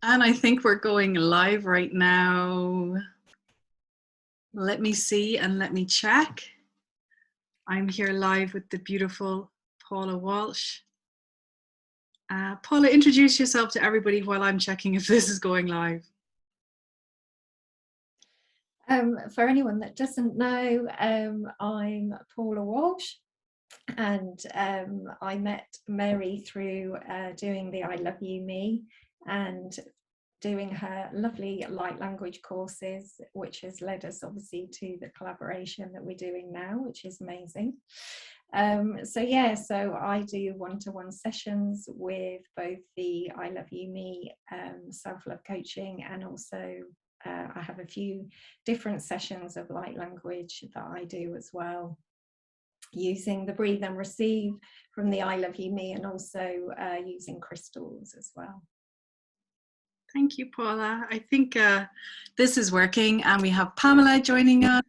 And I think we're going live right now. Let me see and let me check. I'm here live with the beautiful Paula Walsh. Paula, introduce yourself to everybody while I'm checking if this is going live. For anyone that doesn't know, I'm Paula Walsh, and I met Mary through doing the I Love You Me and doing her lovely light language courses, which has led us obviously to the collaboration that we're doing now, which is amazing. So I do one-to-one sessions with both the I Love You Me self-love coaching, and also I have a few different sessions of light language that I do as well, using the breathe and receive from the I Love You Me, and also using crystals as well. Thank you, Paula. I think this is working, and we have Pamela joining us.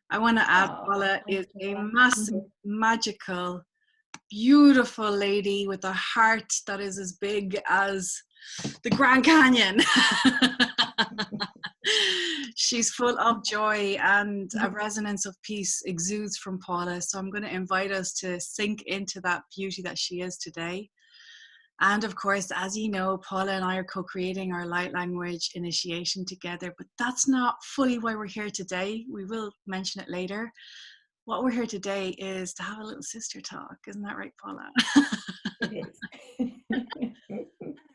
I want to add, Paula is a massive, magical, beautiful lady with a heart that is as big as the Grand Canyon. She's full of joy, and a resonance of peace exudes from Paula. So I'm going to invite us to sink into that beauty that she is today. And of course, as you know, Paula and I are co-creating our light language initiation together, but that's not fully why we're here today. We will mention it later. What we're here today is to have a little sister talk. Isn't that right, Paula? It is.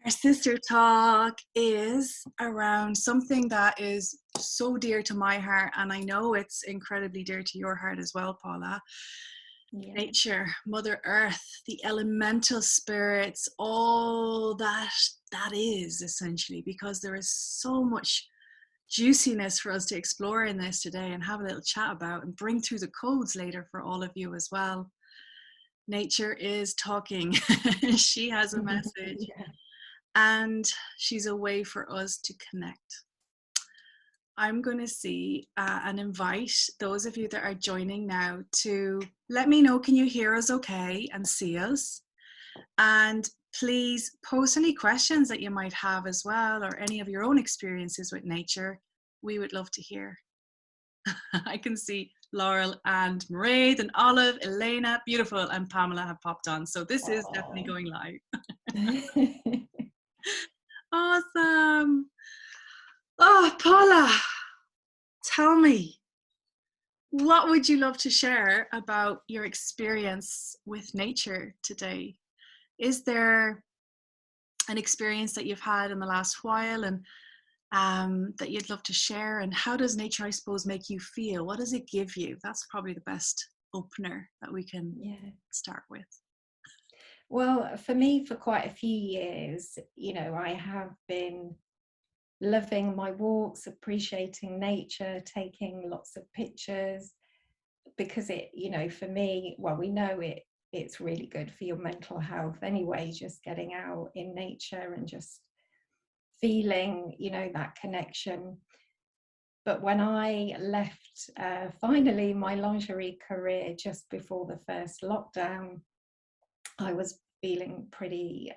Our sister talk is around something that is so dear to my heart, and I know it's incredibly dear to your heart as well, Paula. Yeah. Nature, Mother Earth, the elemental spirits, all that is essentially, because there is so much juiciness for us to explore in this today and have a little chat about and bring through the codes later for all of you as well. Nature is talking. She has a message. Yeah. And she's a way for us to connect. I'm going to see and invite those of you that are joining now to let me know, can you hear us okay and see us? And please post any questions that you might have as well, or any of your own experiences with nature. We would love to hear. I can see Laurel and Mairead and Olive, Elena, beautiful, and Pamela have popped on. So this is definitely going live. Awesome. Oh, Paula, tell me, what would you love to share about your experience with nature today? Is there an experience that you've had in the last while and that you'd love to share? And how does nature, I suppose, make you feel? What does it give you? That's probably the best opener that we can start with. Well, for me, for quite a few years, I have been loving my walks, appreciating nature, taking lots of pictures, because it, for me, well, we know it's really good for your mental health anyway, just getting out in nature and just feeling, that connection. But when I left finally my lingerie career just before the first lockdown, I was feeling pretty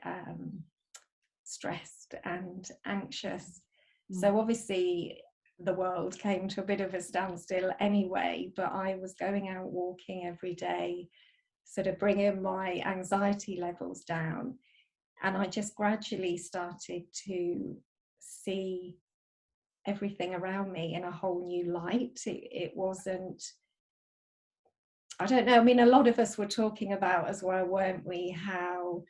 stressed and anxious. So obviously the world came to a bit of a standstill anyway, but I was going out walking every day, sort of bringing my anxiety levels down. And I just gradually started to see everything around me in a whole new light. It wasn't, I don't know, I mean, a lot of us were talking about as well, weren't we, how,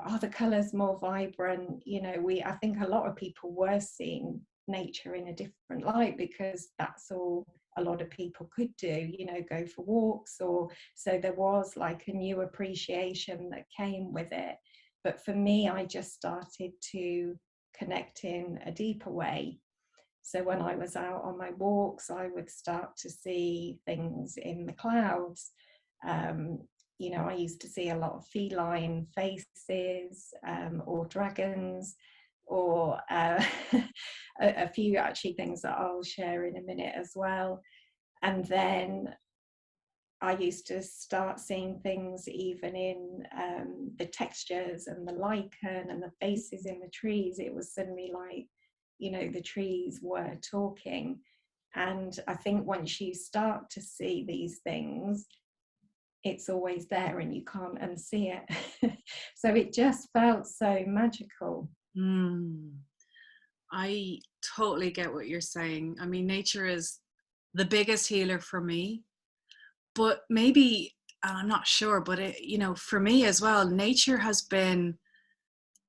are the colours more vibrant? I think a lot of people were seeing nature in a different light, because that's all a lot of people could do, go for walks, or so there was like a new appreciation that came with it. But for me, I just started to connect in a deeper way. So when I was out on my walks, I would start to see things in the clouds. I used to see a lot of feline faces, or dragons, or a few actually things that I'll share in a minute as well. And then I used to start seeing things even in the textures and the lichen and the faces in the trees. It was suddenly like, the trees were talking. And I think once you start to see these things, it's always there and you can't unsee it. So it just felt so magical. I totally get what you're saying. I mean, nature is the biggest healer for me, but maybe, and I'm not sure, but for me as well, nature has been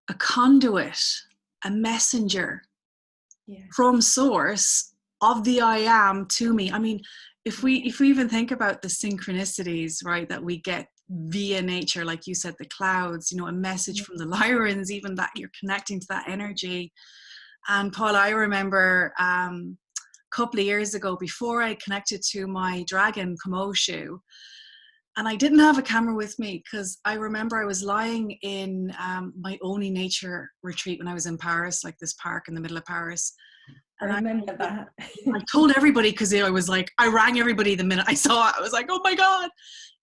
a conduit, a messenger from source of the I am to me. I mean, if we even think about the synchronicities, right, that we get via nature, like you said, the clouds, a message from the Lyrans, even that you're connecting to that energy. And Paula, I remember a couple of years ago, before I connected to my dragon Kamoshu, and I didn't have a camera with me, because I remember I was lying in my only nature retreat when I was in Paris, like this park in the middle of Paris. And I remember that. I told everybody, because I was like, I rang everybody the minute I saw it. I was like, oh my God.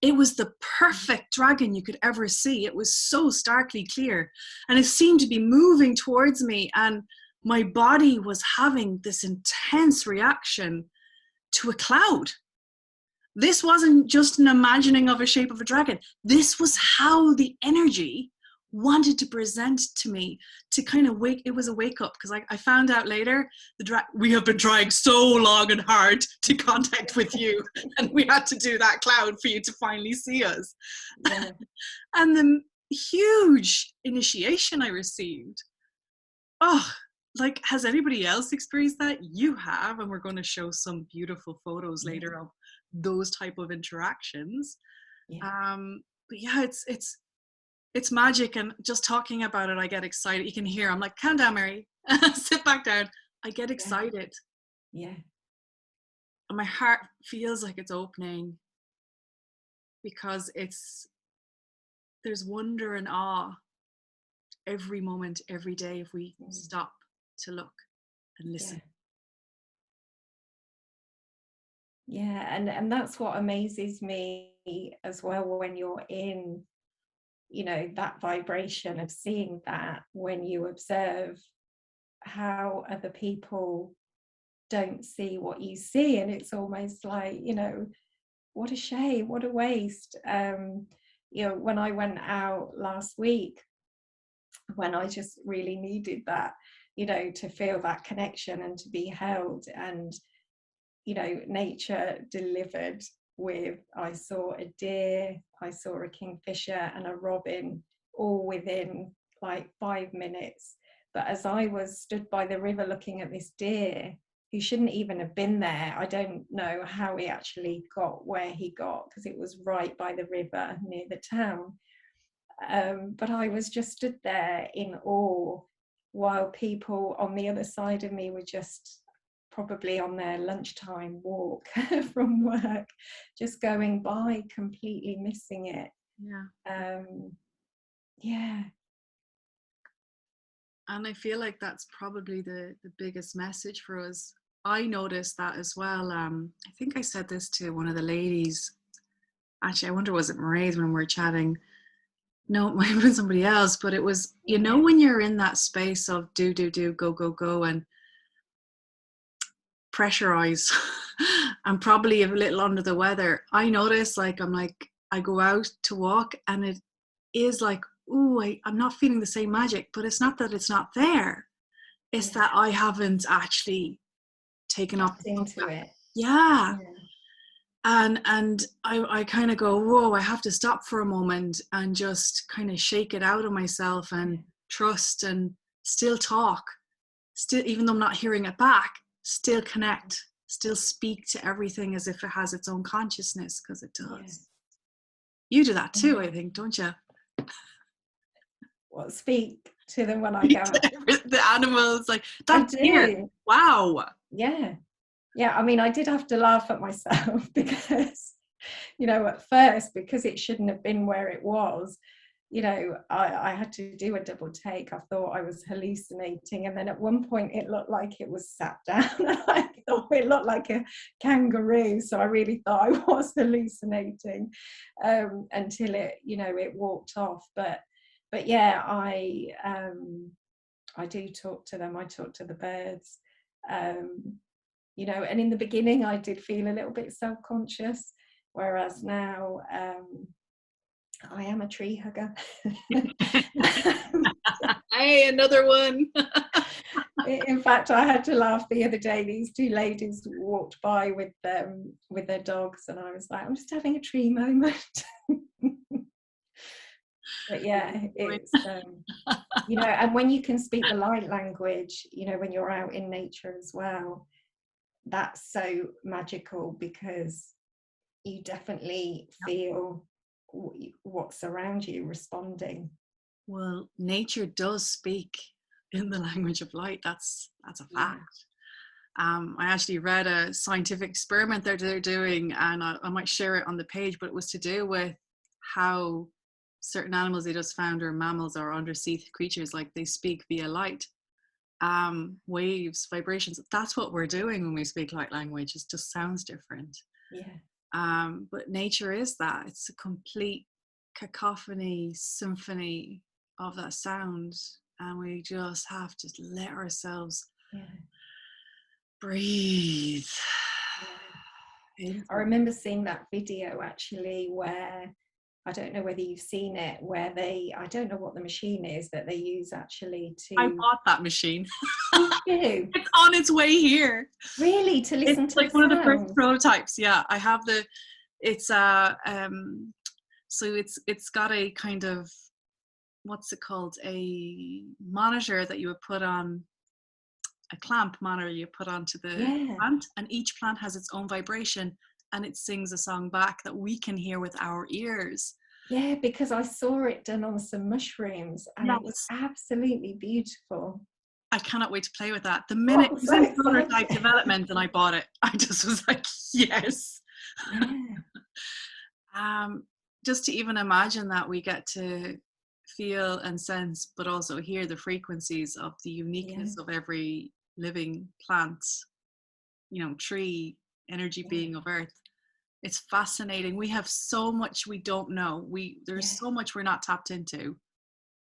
It was the perfect dragon you could ever see. It was so starkly clear. And it seemed to be moving towards me. And my body was having this intense reaction to a cloud. This wasn't just an imagining of a shape of a dragon. This was how the energy wanted to present to me, to kind of it was a wake up, because I found out later, we have been trying so long and hard to contact with you, and we had to do that cloud for you to finally see us. Yeah. And the huge initiation I received. Oh, like, has anybody else experienced that? You have, and we're going to show some beautiful photos later of those type of interactions. But yeah, it's magic, and just talking about it, I get excited. You can hear, I'm like, calm down, Mary. Sit back down. I get excited. Yeah. And my heart feels like it's opening, because there's wonder and awe every moment, every day, if we stop to look and listen. Yeah, and that's what amazes me as well, when you're in that vibration of seeing that, when you observe how other people don't see what you see, and it's almost like, what a shame, what a waste. When I went out last week, when I just really needed that, to feel that connection and to be held, and nature delivered with, I saw a deer, I saw a kingfisher and a robin, all within like 5 minutes. But as I was stood by the river looking at this deer, who shouldn't even have been there, I don't know how he actually got where he got, because it was right by the river near the town. But I was just stood there in awe, while people on the other side of me were just probably on their lunchtime walk from work, just going by, completely missing it. Yeah. And I feel like that's probably the biggest message for us. I noticed that as well. I think I said this to one of the ladies. Actually, I wonder, was it Mairead when we were chatting? No, it might have been somebody else, but it was, when you're in that space of do, go, go, go, and pressurize and probably a little under the weather, I notice, like, I go out to walk, and it is like, ooh, I'm not feeling the same magic. But it's not that it's not there. It's that I haven't actually taken up into it. And I kind of go, whoa, I have to stop for a moment and just kind of shake it out of myself, and trust, and still talk, still, even though I'm not hearing it back, still connect, still speak to everything as if it has its own consciousness, because it does. You do that too, I think, don't you? What, speak to them when I go out? The animals, like, that's here. Wow. Yeah, I mean, I did have to laugh at myself, because at first, because it shouldn't have been where it was, you know, I had to do a double take. I thought I was hallucinating, and then at one point it looked like it was sat down. I thought it looked like a kangaroo, so I really thought I was hallucinating, until it, you know, it walked off. But yeah, I do talk to them. I talk to the birds, you know, and in the beginning I did feel a little bit self-conscious, whereas now I am a tree hugger. Hey, another one. In fact, I had to laugh the other day. These two ladies walked by with their dogs, and I was like, I'm just having a tree moment. But yeah, it's you know, and when you can speak the light language, you know, when you're out in nature as well, that's so magical, because you definitely feel what's around you responding. Well, nature does speak in the language of light. That's a fact. I actually read a scientific experiment that they're doing, and I might share it on the page, but it was to do with how certain animals they just found, or mammals or undersea creatures, like they speak via light, waves, vibrations. That's what we're doing when we speak light language. It just sounds different. But nature is that. It's a complete cacophony, symphony of that sound, and we just have to let ourselves breathe. I remember seeing that video actually, where, I don't know whether you've seen it, where I don't know what the machine is that they use actually to... I bought that machine. Did you? It's on its way here. Really? To listen it's to like the one sounds? of the first prototypes. Yeah, I have it's so it's got a kind of, what's it called, a monitor that you would put on, a clamp monitor you put onto the plant, and each plant has its own vibration, and it sings a song back that we can hear with our ears. Yeah, because I saw it done on some mushrooms, and it was absolutely beautiful. I cannot wait to play with that. The minute it was in prototype development and I bought it, I just was like, yes. Just to even imagine that we get to feel and sense, but also hear the frequencies of the uniqueness of every living plant, you know, tree, energy being of earth. It's fascinating. We have so much we don't know. There's so much we're not tapped into.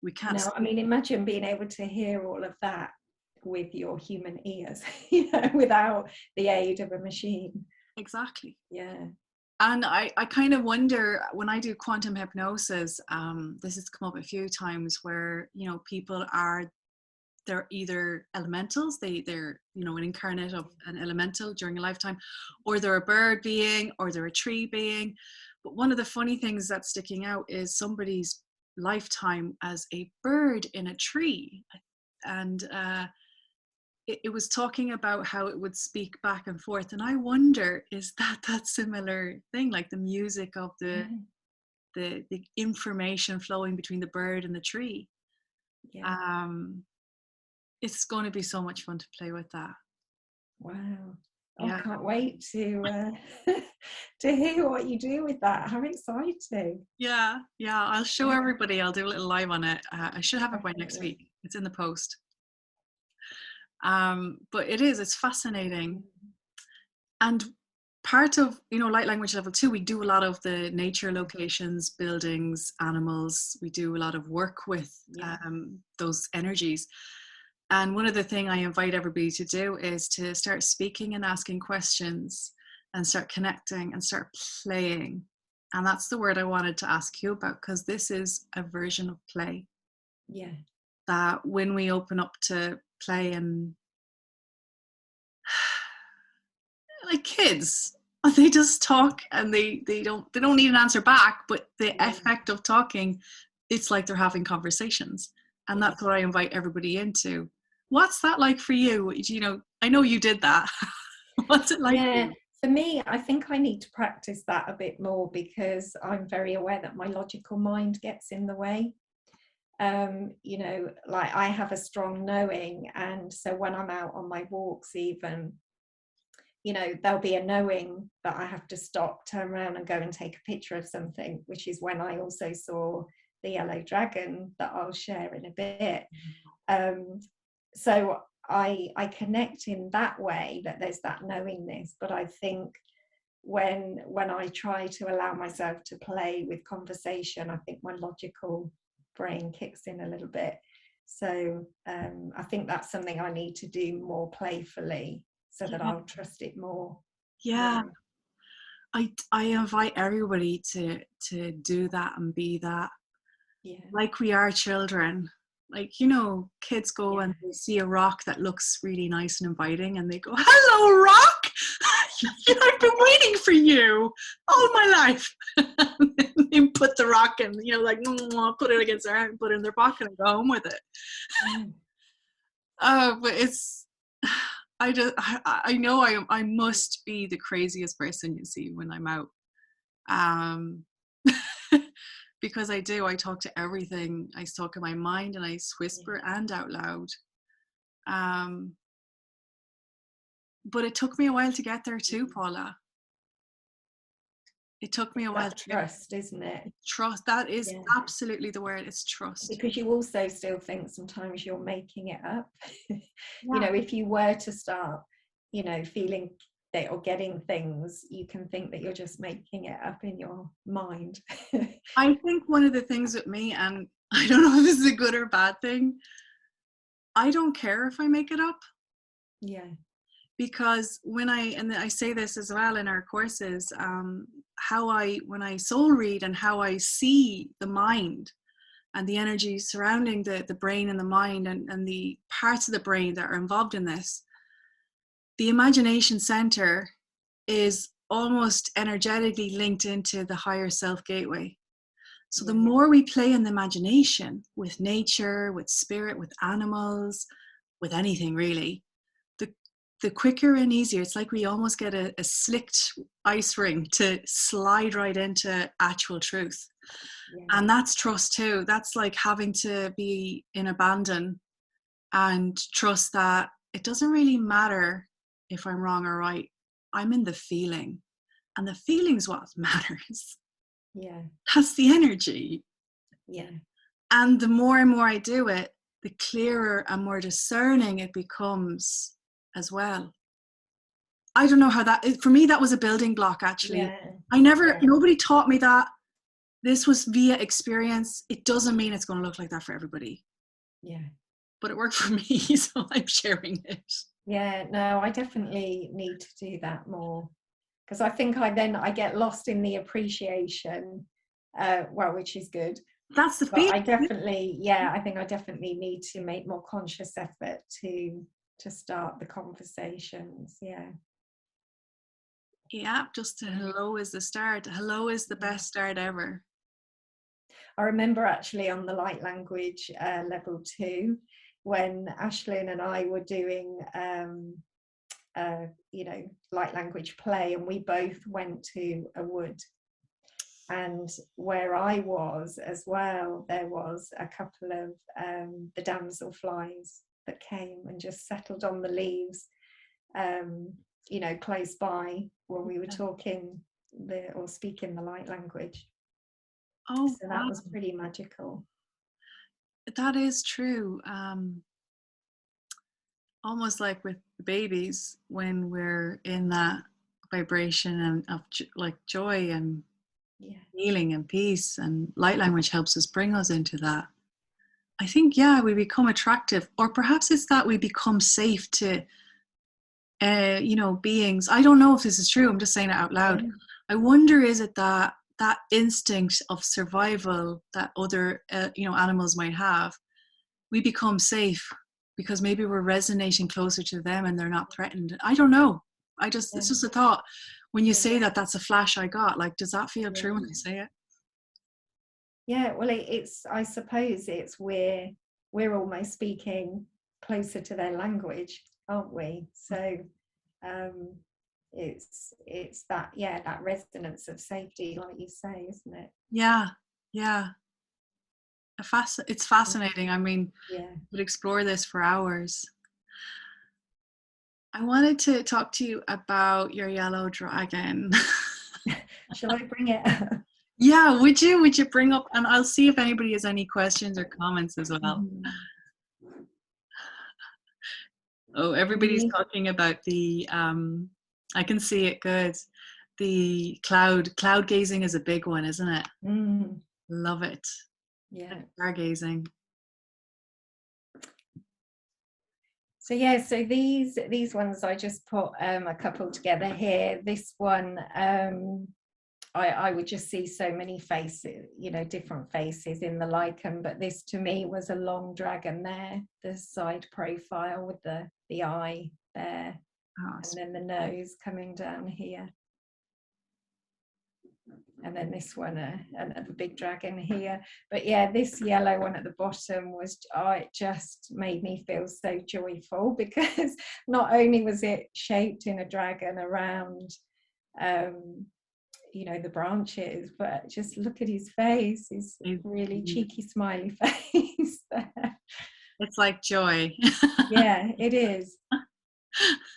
We can't. No, I mean, imagine being able to hear all of that with your human ears, you know, without the aid of a machine. Exactly. Yeah. And I kind of wonder, when I do quantum hypnosis, this has come up a few times, where, you know, people they're either elementals, they're, you know, an incarnate of an elemental during a lifetime, or they're a bird being, or they're a tree being. But one of the funny things that's sticking out is somebody's lifetime as a bird in a tree. And it was talking about how it would speak back and forth. And I wonder, is that similar thing, like the music of the information flowing between the bird and the tree? It's going to be so much fun to play with that. Wow. I can't wait to to hear what you do with that. How exciting. Yeah, I'll show everybody. I'll do a little live on it. I should have it by next week. It's in the post. But it's fascinating. And part of, you know, light language level 2, we do a lot of the nature locations, buildings, animals. We do a lot of work with those energies. And one of the things I invite everybody to do is to start speaking and asking questions, and start connecting and start playing. And that's the word I wanted to ask you about, because this is a version of play. Yeah. That when we open up to play, and like kids, they just talk, and they don't need an answer back, but the effect of talking, it's like they're having conversations. And that's what I invite everybody into. What's that like for you? You know, I know you did that. What's it like? Yeah, for me, I think I need to practice that a bit more, because I'm very aware that my logical mind gets in the way. You know, like, I have a strong knowing, and so when I'm out on my walks, even, you know, there'll be a knowing that I have to stop, turn around and go and take a picture of something, which is when I also saw the yellow dragon that I'll share in a bit. So I connect in that way, that there's that knowingness. But I think when I try to allow myself to play with conversation, I think my logical brain kicks in a little bit. So I think that's something I need to do more playfully, so that I'll trust it more. Yeah. I invite everybody to do that and be that. Yeah. Like we are children. Like, kids go and they see a rock that looks really nice and inviting and they go, "Hello, rock! I've been waiting for you all my life." They put the rock in, put it against their hand, put it in their pocket and go home with it. But it's, I know I must be the craziest person you see when I'm out. Because I talk to everything. I talk in my mind and I whisper and out loud. But it took me a while to get there too, Paula. It took me a while. Trust, isn't it? Trust, that is absolutely the word. It's trust. Because you also still think sometimes you're making it up. If you were to start, feeling that or getting things, you can think that you're just making it up in your mind. I think one of the things with me, and I don't know if this is a good or bad thing, I don't care if I make it up. Yeah. Because when I say this as well in our courses, when I soul read and how I see the mind and the energy surrounding the brain and the mind and the parts of the brain that are involved in this, the imagination center is almost energetically linked into the higher self gateway. So the more we play in the imagination with nature, with spirit, with animals, with anything really, the quicker and easier. It's like we almost get a slicked ice ring to slide right into actual truth. And that's trust too. That's like having to be in abandon and trust that it doesn't really matter if I'm wrong or right. I'm in the feeling, and the feeling's what matters. Yeah. That's the energy. Yeah. And the more and more I do it, the clearer and more discerning it becomes as well. I don't know how for me, that was a building block, actually. Yeah. Nobody taught me that. This was via experience. It doesn't mean it's going to look like that for everybody. Yeah. But it worked for me, so I'm sharing it. Yeah, no, I definitely need to do that more, because I think I get lost in the appreciation, which is good. That's the feeling. I think I definitely need to make more conscious effort to start the conversations. Yeah, just hello is the start. Hello is the best start ever. I remember actually on the light language level 2, when Ashlyn and I were doing light language play, and we both went to a wood, and where I was as well, there was a couple of the damselflies that came and just settled on the leaves, close by when we were talking or speaking the light language. So that was pretty magical. That is true. Almost like with the babies, when we're in that vibration and of like joy and healing and peace, and light language helps us bring us into that. I think, we become attractive, or perhaps it's that we become safe to, beings. I don't know if this is true. I'm just saying it out loud. I wonder, is it that instinct of survival that other, animals might have, we become safe because maybe we're resonating closer to them and they're not threatened. I don't know. It's just a thought. When you say that, that's a flash I got. Like, does that feel true when I say it? Yeah, well, I suppose it's we're almost speaking closer to their language, aren't we? So it's that that resonance of safety, like you say, isn't it? Yeah. It's fascinating. I mean, we could explore this for hours. I wanted to talk to you about your yellow dragon. Shall I bring it? Yeah, would you bring up, and I'll see if anybody has any questions or comments as well. Oh, everybody's talking about the I can see it good. The cloud gazing is a big one, isn't it? Love it. Yeah. Stargazing. So yeah, so these ones I just put a couple together here. This one I would just see so many faces, you know, different faces in the lichen, but this to me was a long dragon there, the side profile with the eye there, and then the nose coming down here. And then this one, another big dragon here. But yeah, this yellow one at the bottom was, it just made me feel so joyful, because not only was it shaped in a dragon around, you know, the branches, but just look at his face, his really cheeky smiley face there. It's like joy. Yeah, it is.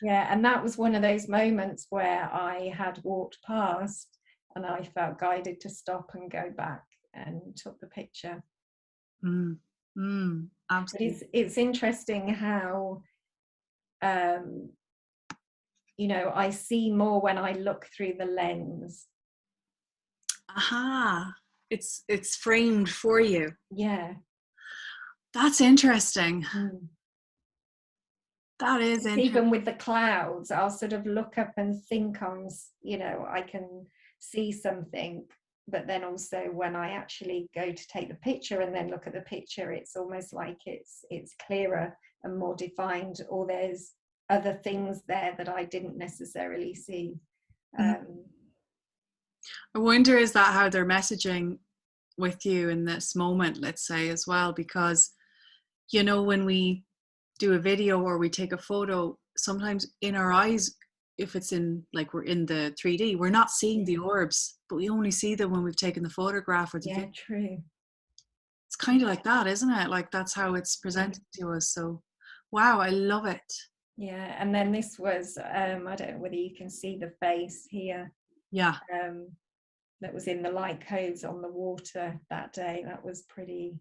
Yeah, and that was one of those moments where I had walked past and I felt guided to stop and go back and took the picture. Absolutely. But it's interesting how, you know, I see more when I look through the lens. Aha, it's framed for you. Yeah. That's interesting. That is interesting. Even with the clouds, I'll sort of look up and think you know, I can see something, but then also when I actually go to take the picture and then look at the picture, it's almost like it's clearer and more defined, or there's other things there that I didn't necessarily see. I wonder, is that how they're messaging with you in this moment, let's say, as well? Because, you know, when we do a video or we take a photo, sometimes in our eyes, if it's in, like, we're in the 3D, we're not seeing the orbs, but we only see them when we've taken the photograph or the video. True. It's kind of like that, isn't it? Like, that's how it's presented to us. So wow, I love it. Yeah, and then this was I don't know whether you can see the face here. Yeah. That was in the light coves on the water that day. That was pretty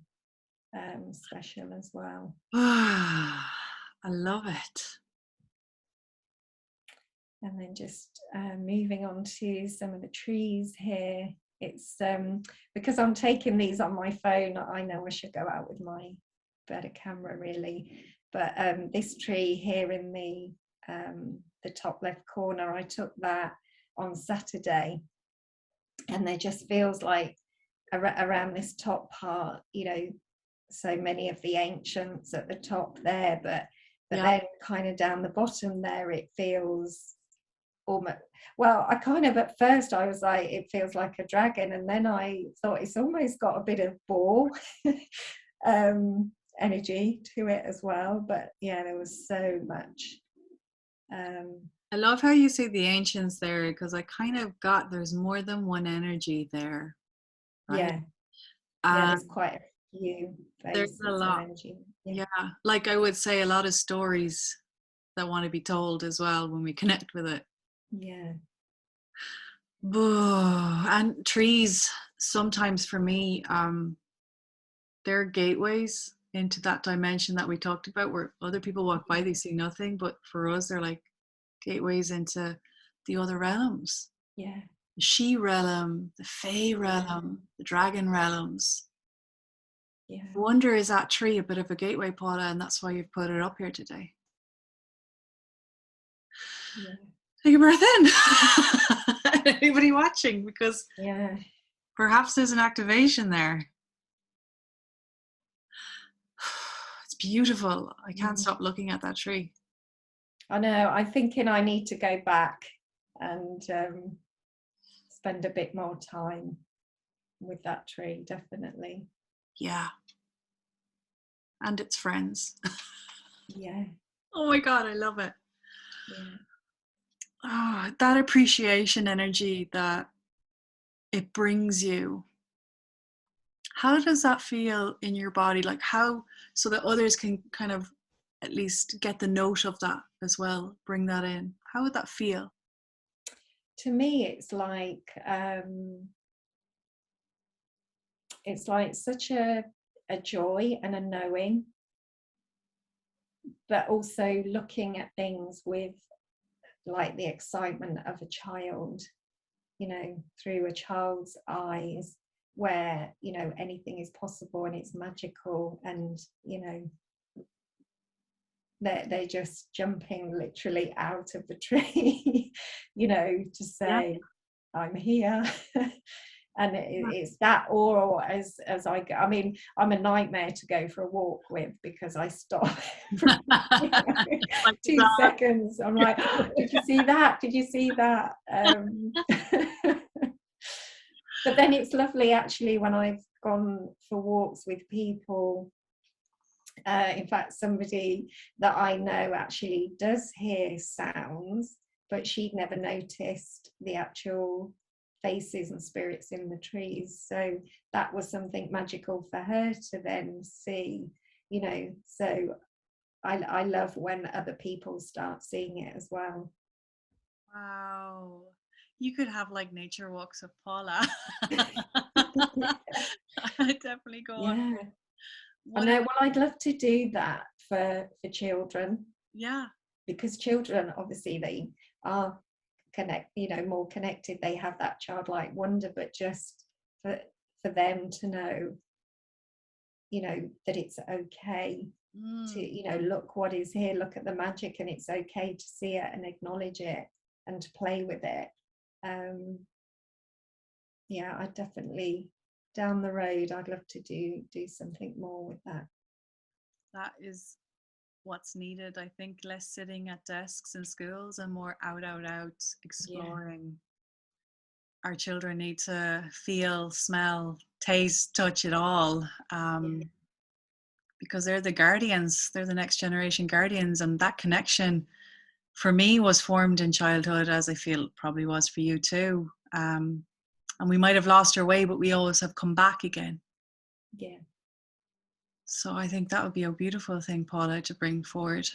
special as well. I love it. And then just moving on to some of the trees here. It's because I'm taking these on my phone, I know I should go out with my better camera really, but this tree here in the top left corner, I took that on Saturday, and there just feels like around this top part, you know, so many of the ancients at the top there, but then kind of down the bottom there, it feels almost, well, I kind of, at first I was like, it feels like a dragon, and then I thought it's almost got a bit of boar energy to it as well. But yeah, there was so much. I love how you say the ancients there, because I kind of got, there's more than one energy there, right? Yeah, there's quite a few faces. There's a lot. Energy. Yeah, like I would say, a lot of stories that want to be told as well when we connect with it. Yeah. And trees, sometimes for me, they're gateways into that dimension that we talked about, where other people walk by, they see nothing, but for us, they're like gateways into the other realms. Yeah. The she realm, the fae realm, the dragon realms. Yeah. I wonder, is that tree a bit of a gateway, Paula, and that's why you've put it up here today? Yeah. Take a breath in. Anybody watching, because perhaps there's an activation there. It's beautiful. I can't stop looking at that tree. I know. I'm thinking I need to go back and spend a bit more time with that tree, definitely. Yeah. And its friends. Yeah. Oh my God, I love it. Yeah. Oh, that appreciation energy that it brings you. How does that feel in your body? Like, how, so that others can kind of at least get the note of that as well, bring that in. How would that feel? To me, it's like it's like such a joy and a knowing, but also looking at things with like the excitement of a child, you know, through a child's eyes, where, you know, anything is possible and it's magical, and, you know, they're just jumping literally out of the tree, you know, to say, I'm here. And it's that awe as I go. I mean, I'm a nightmare to go for a walk with, because I stop for, you know, like 2 seconds. I'm like, did you see that? Did you see that? But then it's lovely actually when I've gone for walks with people. In fact, somebody that I know actually does hear sounds, but she'd never noticed the actual faces and spirits in the trees. So that was something magical for her to then see, you know. So I love when other people start seeing it as well. Wow. You could have like nature walks with Paula. I'd definitely go on. I know. Well, I'd love to do that for children. Yeah. Because children, obviously, they are more connected. They have that childlike wonder, but just for them to know, you know, that it's okay to, you know, look what is here, look at the magic, and it's okay to see it and acknowledge it and to play with it. Yeah, I definitely, down the road, I'd love to do something more with that. That is what's needed. I think less sitting at desks in schools and more out exploring. Our children need to feel, smell, taste, touch it all, because they're the guardians. They're the next generation guardians, and that connection for me was formed in childhood, as I feel probably was for you too. And we might have lost our way, but we always have come back again. Yeah. So I think that would be a beautiful thing, Paula, to bring forward.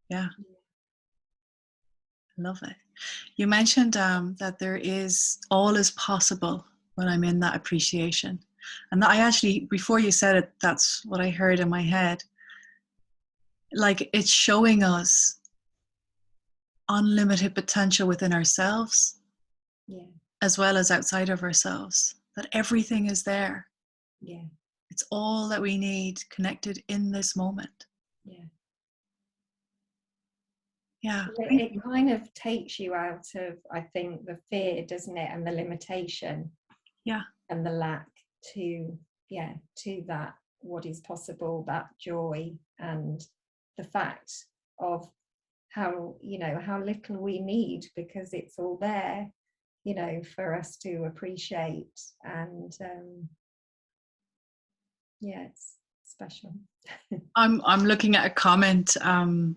Yeah. I love it. You mentioned that there is, all is possible when I'm in that appreciation. And I actually, before you said it, that's what I heard in my head. Like, it's showing us unlimited potential within ourselves, as well as outside of ourselves, that everything is there. Yeah. It's all that we need, connected in this moment. Yeah. Yeah. It kind of takes you out of, I think, the fear, doesn't it, and the limitation. Yeah. And the lack to that what is possible, that joy, and the fact of how, you know, how little we need, because it's all there, you know, for us to appreciate. And it's special. I'm looking at a comment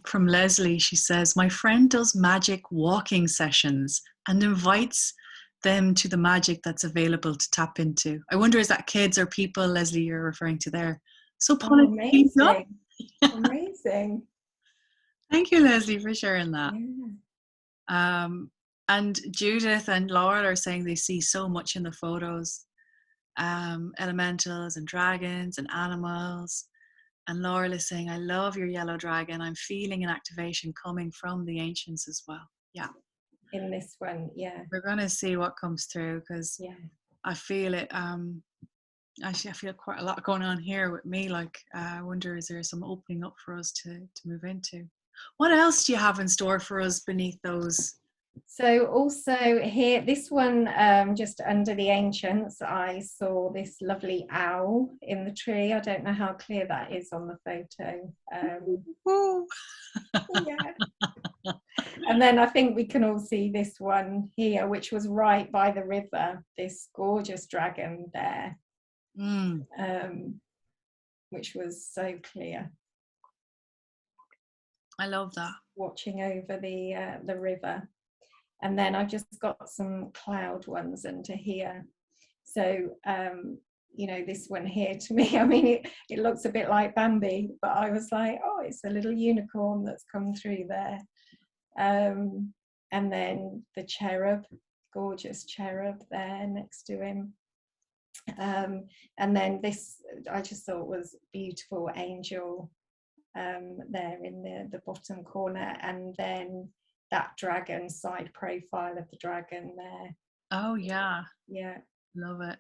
from Leslie. She says, my friend does magic walking sessions and invites them to the magic that's available to tap into. I wonder, is that kids or people, Leslie, you're referring to there? So Paula, amazing. Amazing. Thank you, Leslie, for sharing that. Yeah. And Judith and Laura are saying they see so much in the photos, elementals and dragons and animals. And Laura is saying, I love your yellow dragon. I'm feeling an activation coming from the ancients as well. Yeah. In this one, yeah. We're going to see what comes through, because I feel it. Actually, I feel quite a lot going on here with me. Like, I wonder, is there some opening up for us to move into? What else do you have in store for us beneath those? So also here, this one, just under the ancients, I saw this lovely owl in the tree. I don't know how clear that is on the photo. Yeah. And then I think we can all see this one here, which was right by the river, this gorgeous dragon there, which was so clear. I love that. Watching over the river. And then I've just got some cloud ones under here. So, you know, this one here, to me, I mean, it looks a bit like Bambi, but I was like, oh, it's a little unicorn that's come through there. And then the cherub, gorgeous cherub there next to him. And then this, I just thought was beautiful angel there in the bottom corner, and then that dragon, side profile of the dragon there. Oh yeah, Yeah. love it.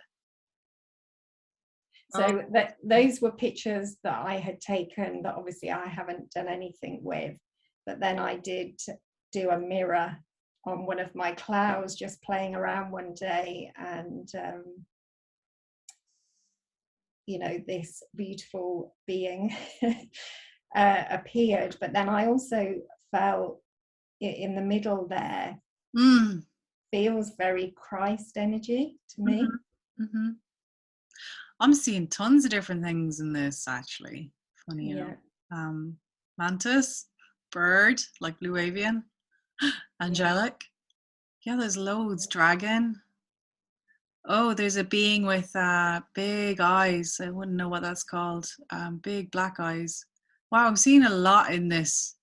So those were pictures that I had taken that obviously I haven't done anything with, but then I did do a mirror on one of my clouds just playing around one day, and you know, this beautiful being appeared. But then I also felt in the middle there feels very Christ energy to me. Mm-hmm. I'm seeing tons of different things in this, actually. Funny, you know. Mantis, bird, like blue avian, angelic. Yeah, there's loads. Dragon. Oh, there's a being with big eyes. I wouldn't know what that's called. Big black eyes. Wow, I'm seeing a lot in this.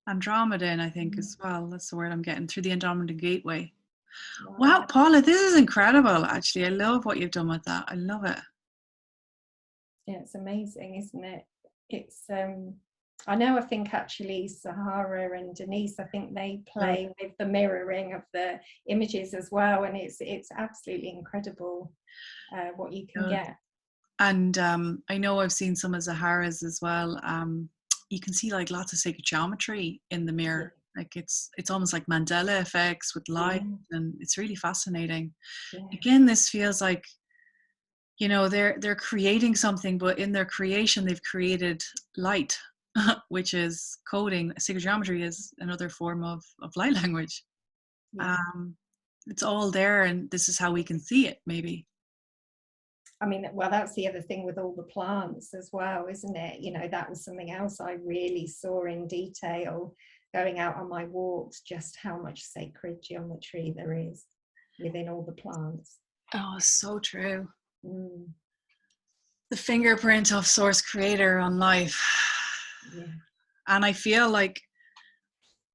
Andromedan, I think, as well. That's the word I'm getting, through the Andromedan Gateway. Wow, Paula, this is incredible, actually. I love what you've done with that. I love it. Yeah, it's amazing, isn't it? It's I know, I think actually Sahara and Denise, I think they play with the mirroring of the images as well, and it's absolutely incredible what you can get. And I know I've seen some of Zahara's as well. You can see like lots of sacred geometry in the mirror. Like it's almost like Mandela effects with light, and it's really fascinating. Again, this feels like, you know, they're creating something, but in their creation they've created light, which is coding. Sacred geometry is another form of light language. It's all there, and this is how we can see it, maybe. I mean, well, that's the other thing with all the plants as well, isn't it? You know, that was something else I really saw in detail going out on my walks, just how much sacred geometry there is within all the plants. Oh, so true. The fingerprint of Source Creator on life. And I feel like,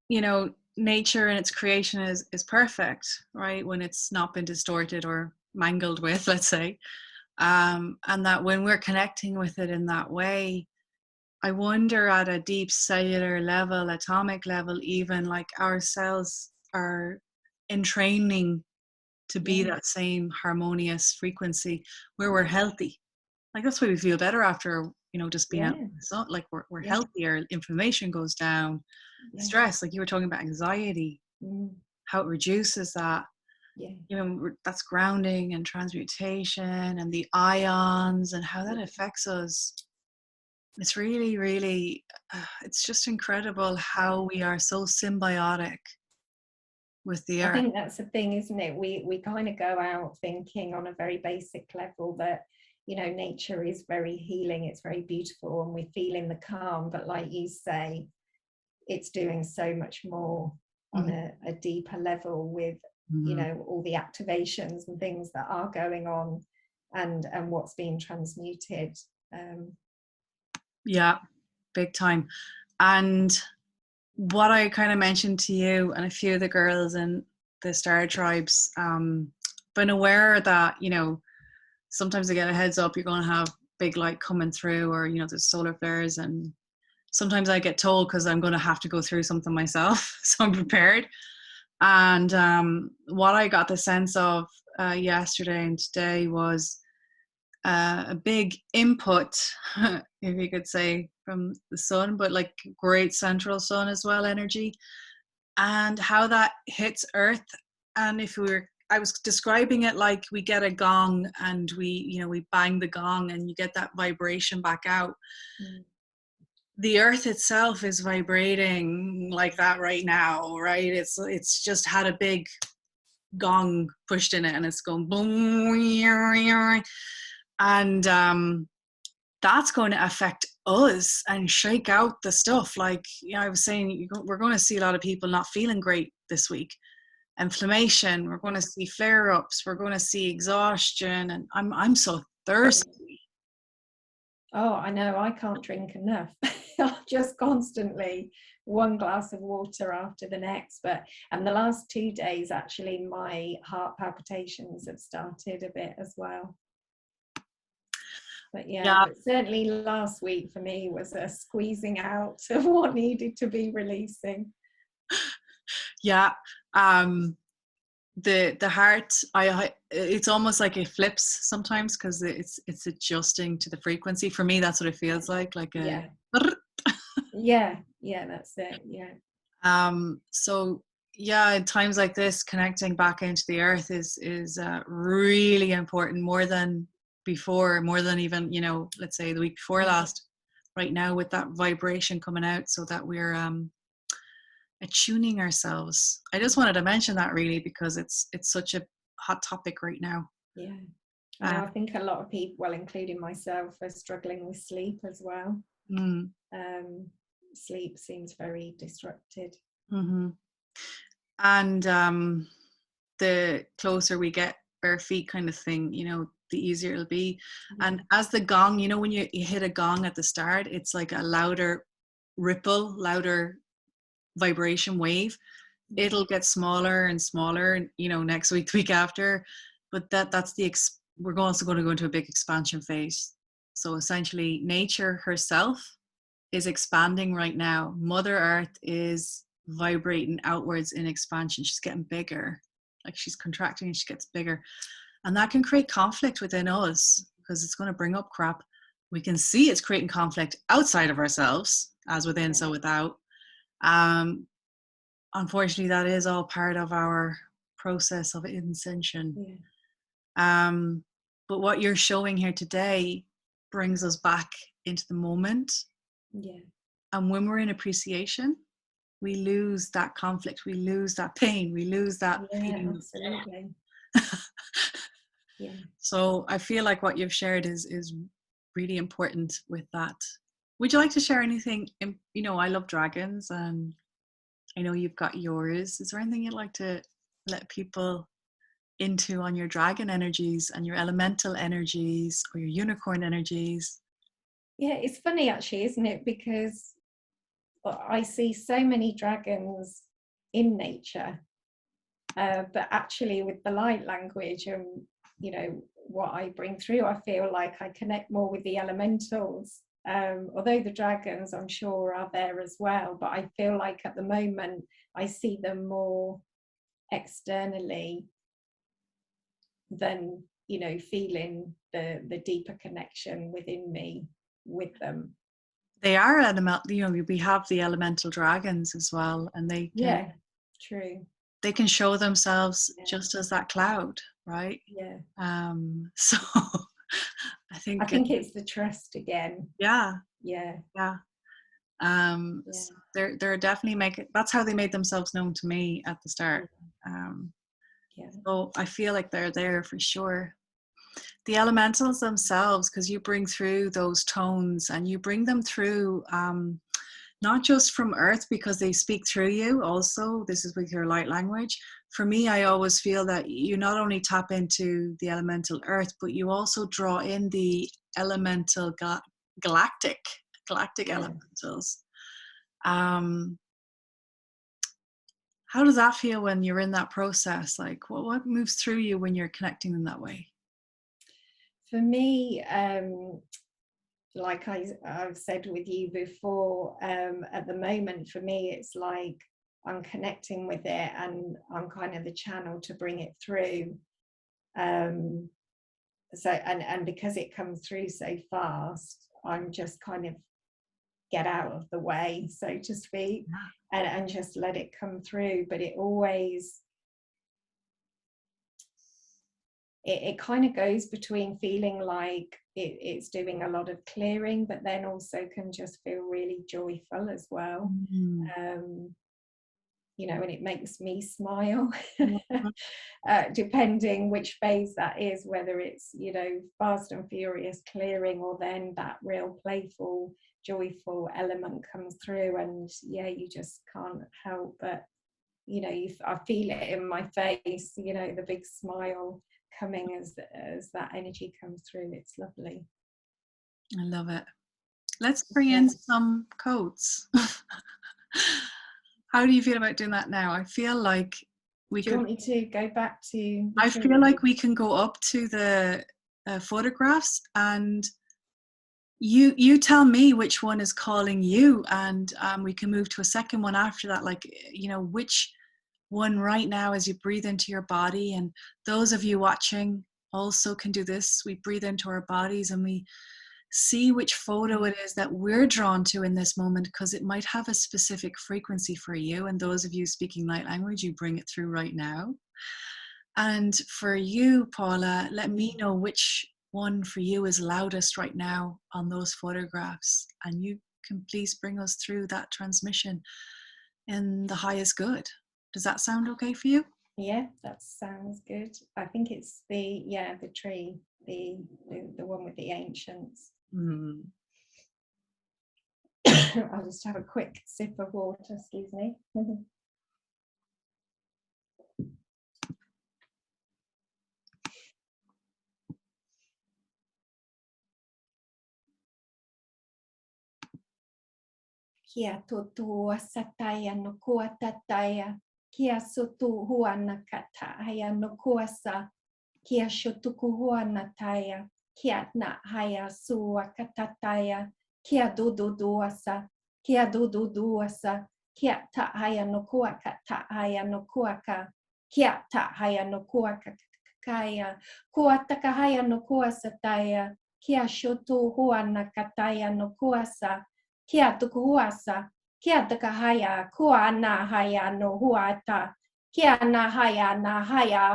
you know, nature and its creation is perfect, right? When it's not been distorted or mangled with, let's say. And that when we're connecting with it in that way, I wonder at a deep cellular level, atomic level, even, like our cells are in training to be that same harmonious frequency where we're healthy. Like that's why we feel better after, you know, just being out. It's not like we're healthier, inflammation goes down, stress, like you were talking about anxiety, how it reduces that. You know, that's grounding and transmutation and the ions and how that affects us. It's really, really, it's just incredible how we are so symbiotic with the earth. I think that's the thing, isn't it? We kind of go out thinking on a very basic level that, you know, nature is very healing, it's very beautiful, and we feel in the calm. But like you say, it's doing so much more on a deeper level with, you know, all the activations and things that are going on, and what's being transmuted. Yeah, big time. And what I kind of mentioned to you and a few of the girls in the Star Tribes, been aware that, you know, sometimes I get a heads up, you're going to have big light coming through, or, you know, there's solar flares, and sometimes I get told because I'm going to have to go through something myself, so I'm prepared. And what I got the sense of yesterday and today was a big input, if you could say, from the sun, but like great central sun as well, energy, and how that hits Earth. And I was describing it like we get a gong and we bang the gong and you get that vibration back out. The Earth itself is vibrating like that right now, right? It's just had a big gong pushed in it, and it's going boom, and that's going to affect us and shake out the stuff. Like, you know, I was saying, we're going to see a lot of people not feeling great this week. Inflammation, we're going to see flare-ups, we're going to see exhaustion, and I'm so thirsty. Oh, I know, I can't drink enough. just constantly one glass of water after the next. And the last 2 days, actually, my heart palpitations have started a bit as well. But but certainly last week for me was a squeezing out of what needed to be releasing. Yeah. The heart, it's almost like it flips sometimes because it's adjusting to the frequency. For me, that's what it feels like a that's it. So in times like this, connecting back into the earth is really important, more than before, more than even, let's say the week before last. Right now, with that vibration coming out, so that we're attuning ourselves. I just wanted to mention that, really, because it's such a hot topic right now. I think a lot of people, well, including myself, are struggling with sleep as well. Sleep seems very disrupted. And the closer we get bare feet, kind of thing, the easier it'll be. And as the gong, when you hit a gong at the start, it's like a louder ripple, louder vibration wave. It'll get smaller and smaller, next week, the week after, but we're also going to go into a big expansion phase. So essentially, nature herself is expanding right now. Mother Earth is vibrating outwards in expansion. She's getting bigger, like she's contracting and she gets bigger, and that can create conflict within us because it's going to bring up crap. We can see it's creating conflict outside of ourselves, as within, so without. Unfortunately, that is all part of our process of ascension. But what you're showing here today brings us back into the moment. And when we're in appreciation, we lose that conflict, we lose that pain, we lose that feeling. Absolutely. So I feel like what you've shared is really important with that. Would you like to share anything? I love dragons, and I know you've got yours. Is there anything you'd like to let people into on your dragon energies and your elemental energies or your unicorn energies? It's funny, actually, isn't it? Because I see so many dragons in nature, but actually with the light language and what I bring through, I feel like I connect more with the elementals. Although the dragons, I'm sure, are there as well, but I feel like at the moment I see them more externally than feeling the deeper connection within me with them. They are elemental. We have the elemental dragons as well, and they can, true. They can show themselves just as that cloud, right? So I think it's the trust again. So they're definitely that's how they made themselves known to me at the start. So I feel like they're there for sure. The elementals themselves, because you bring through those tones and you bring them through not just from earth, because they speak through you also. This is with your light language. For me, I always feel that you not only tap into the elemental earth, but you also draw in the elemental galactic elementals. How does that feel when you're in that process? Like, what moves through you when you're connecting them that way? For me, like I've said with you before, at the moment, for me, it's like I'm connecting with it and I'm kind of the channel to bring it through. So, and because it comes through so fast, I'm just kind of get out of the way, so to speak, and just let it come through. But it always, it kind of goes between feeling like it's doing a lot of clearing, but then also can just feel really joyful as well. And it makes me smile, depending which phase that is, whether it's, fast and furious clearing, or then that real playful, joyful element comes through, and you just can't help but, I feel it in my face, the big smile coming as that energy comes through. It's lovely. I love it. Let's bring in some codes. How do you feel about doing that now? I feel like we Do you want me to go back to the I tree? feel like we can go up to the photographs, and you tell me which one is calling you, and we can move to a second one after that. Like, you know, which one right now as you breathe into your body. And those of you watching also can do this. We breathe into our bodies and we see which photo it is that we're drawn to in this moment, because it might have a specific frequency for you. And those of you speaking light language, you bring it through right now. And for you, Paula, let me know which one for you is loudest right now on those photographs. And you can please bring us through that transmission in the highest good. Does that sound okay for you? Yeah, that sounds good. I think it's the tree, the one with the ancients. I'll just have a quick sip of water, excuse me. Kia tutua sataya no kuatataya, kia sutu huana kataya no kuasa, kia shutuku huana taya, kia na haya sua katataya, kia duduasa, kia duduasa, kia ta haya no kuaka ta haya no kuaka, kia ta haya no kuaka kaya, kuataka haya no kuasa taya, kia shutu huana kataya no kuasa, kia tuku huasa, kia taka haya, kua na haya no huata, kia na haya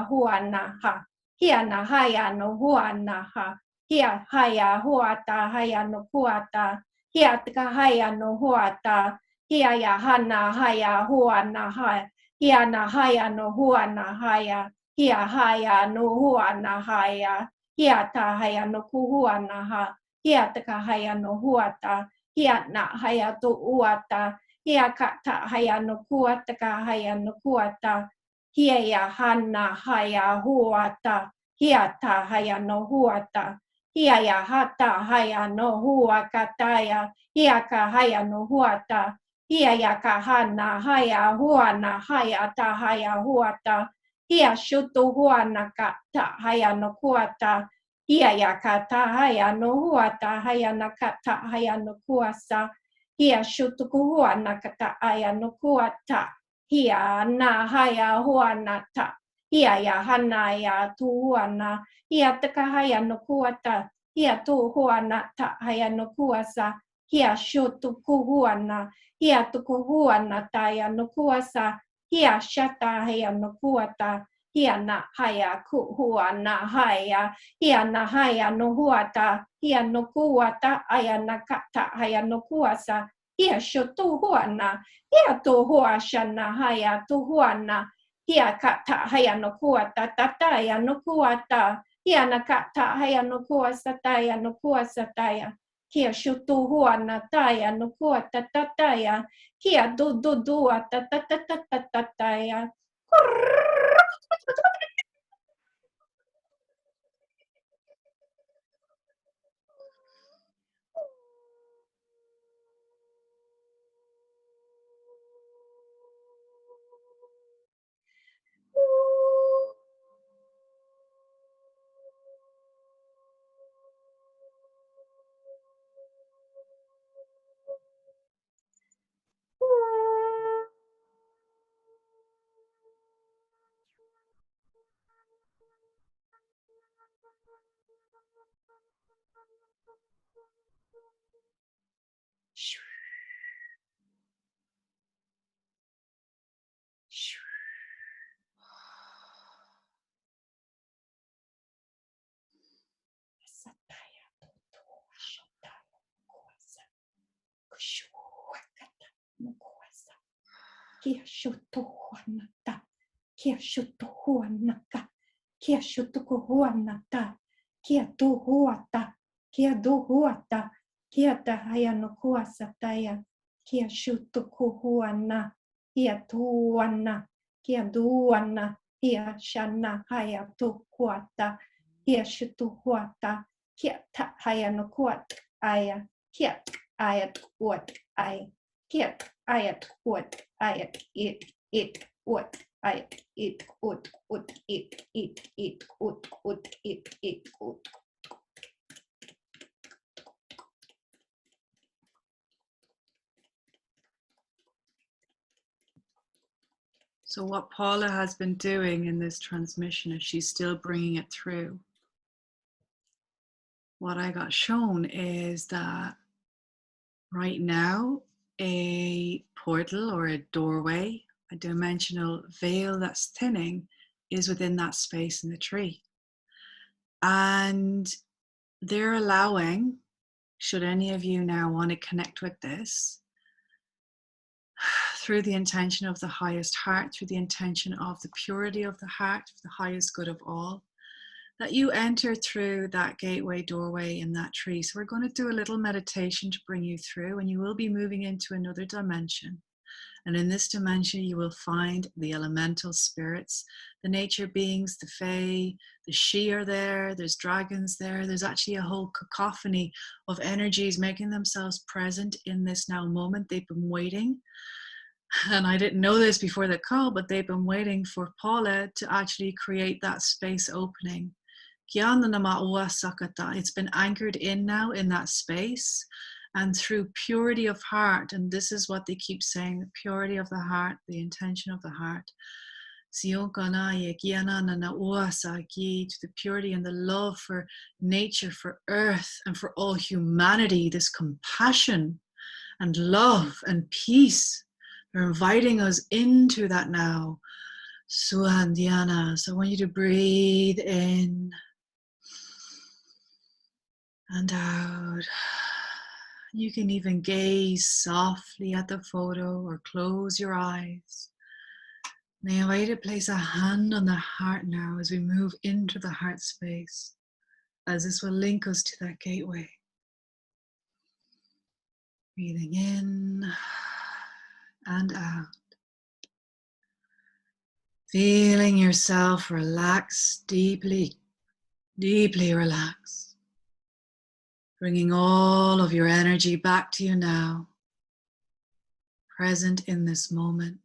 hua na ha, kia na haya no hua na ha, kia haya huata haya no kuata, kia taka haya no huata, kia ya hana haya hua na ha, kia na haya no hua na haya, kia haya no hua na haya, kia ta haya no kuhua na ha, kia taka haya no huata, kia na haya tu uata, kia kata haya no kuata ka haya no kuata, kia ya hana haya huata, kia ta haya no huata, kia ya hata haya no hua kataya, kia ka haya no huata, kia ya ka hana haya huana haya ta haya huata, kia shutu huana kata haya no kuata, kia ya kata haya no huata haya na kata haya no kuasa, kia shutuku huana kata haya no kuata, kia na haya huana ta, kia ya hana ya tu huana, kia taka haya no kuata, kia tu huana ta haya no kuasa, kia shutuku huana, kia tuku huana ta haya no kuasa, kia shata haya no kuata, kia na haya ku huana haya, kia na haya no huata, kia no kuata aya na kata haya no kuasa, kia shotu huana, kia tu huashana haya tu huana, kia kata haya no kuata tataya no kuata, kia na kata haya no kuasa taya no kuasa taya, kia shotu huana taya no kuata tataya, kia du dua tatatataya. Kia shutuhuanata, kia shutuhuanaka, kia shutukuhuanata, kia tuhuata, kia duhuata, kia tahaya no kuasataya, kia shutukuhuana, kia tuana, kia duana, kia shana haya tuhuata, kia shutuhuata, kia tahaya no kuat aya, kia ayat, what, I, get, ayat, what, ayat, it, what, ayat, it, ut, it, ut, it, ut. So what Paula has been doing in this transmission is she's still bringing it through. What I got shown is that right now, a portal or a doorway, a dimensional veil that's thinning, is within that space in the tree. And they're allowing, should any of you now want to connect with this, through the intention of the highest heart, through the intention of the purity of the heart, the highest good of all, that you enter through that gateway doorway in that tree. So we're going to do a little meditation to bring you through, and you will be moving into another dimension. And in this dimension, you will find the elemental spirits, the nature beings, the fae, the she are there, there's dragons there. There's actually a whole cacophony of energies making themselves present in this now moment. They've been waiting. And I didn't know this before the call, but they've been waiting for Paula to actually create that space opening. It's been anchored in now in that space, and through purity of heart, and this is what they keep saying, the purity of the heart, the intention of the heart, to the purity and the love for nature, for earth, and for all humanity, this compassion and love and peace. They're inviting us into that now. Suhandhyana. So I want you to breathe in and out. You can even gaze softly at the photo or close your eyes. And I invite you to place a hand on the heart now as we move into the heart space, as this will link us to that gateway. Breathing in and out. Feeling yourself relax deeply, deeply relax. Bringing all of your energy back to you now, present in this moment.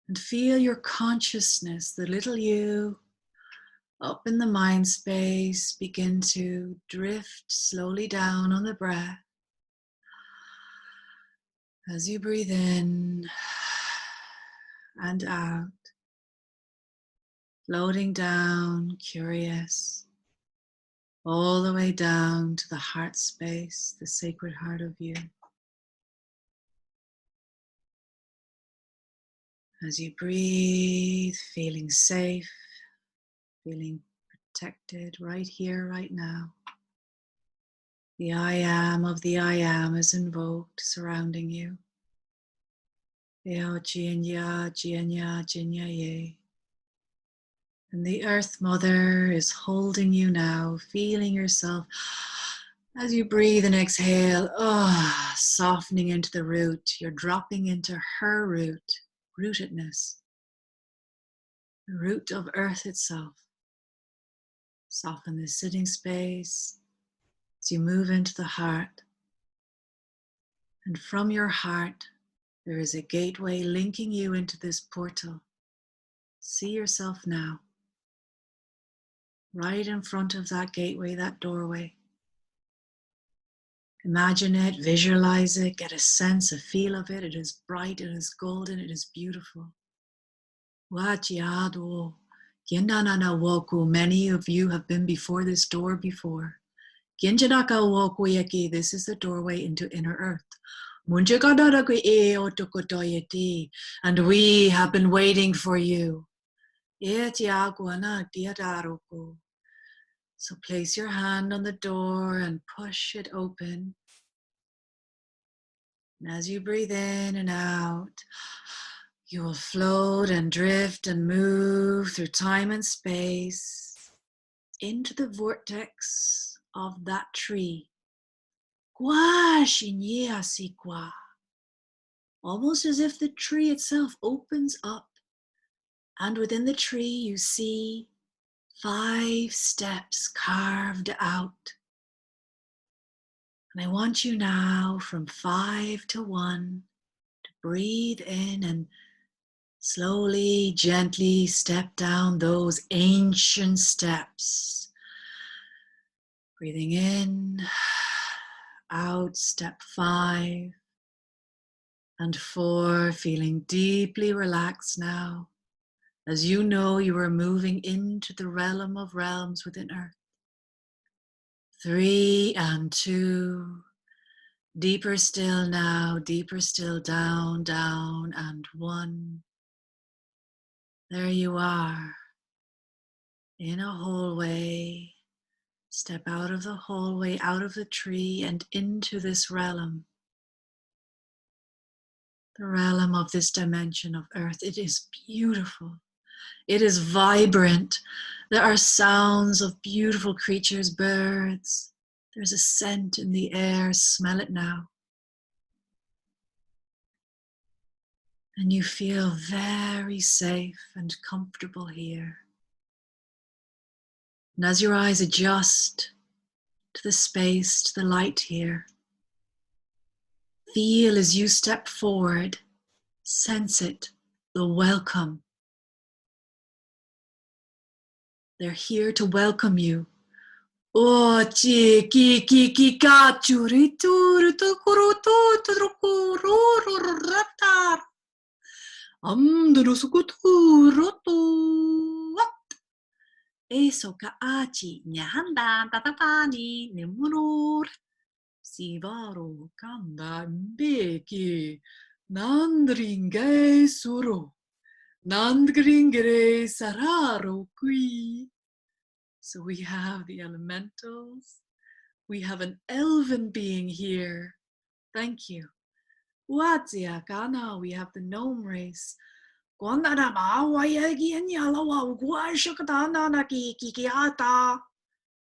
And feel your consciousness, the little you, up in the mind space, begin to drift slowly down on the breath. As you breathe in and out, floating down, curious, all the way down to the heart space, the sacred heart of you. As you breathe, feeling safe, feeling protected right here, right now. The I am of the I am is invoked, surrounding you. And the Earth Mother is holding you now, feeling yourself as you breathe and exhale, softening into the root. You're dropping into her root, rootedness, the root of Earth itself. Soften the sitting space as you move into the heart. And from your heart, there is a gateway linking you into this portal. See yourself now, right in front of that gateway, that doorway. Imagine it, visualize it, get a sense, a feel of it. It is bright, it is golden, it is beautiful. Wachiado, Gendanana woku. Many of you have been before this door before. Genjadaka woku yaki. This is the doorway into inner earth. And we have been waiting for you. So place your hand on the door and push it open. And as you breathe in and out, you will float and drift and move through time and space into the vortex of that tree. Almost as if the tree itself opens up, and within the tree you see 5 steps carved out. And I want you now from 5 to 1 to breathe in and slowly, gently step down those ancient steps. Breathing in, out, step 5 and 4, feeling deeply relaxed now. As you know, you are moving into the realm of realms within Earth. 3 and 2. Deeper still now, deeper still, down, down, and 1. There you are, in a hallway. Step out of the hallway, out of the tree, and into this realm. The realm of this dimension of Earth. It is beautiful. It is vibrant. There are sounds of beautiful creatures, birds. There's a scent in the air. Smell it now. And you feel very safe and comfortable here. And as your eyes adjust to the space, to the light here, feel as you step forward, sense it, the welcome. They're here to welcome you. Oh, chi ki ki ki ka churi tu tu kuru tu tu kuru ratar. Amdurusukutu rotu. Eso ka achi nyahanda tatapani nemurur. Sivaro kanda beki. Nandringe suro. Nandgringere sararo kui. So we have the elementals. We have an elven being here. Thank you. Wazia kana, we have the gnome race. Gwandana ma wayagi and yalawa guashakatana na kikiata.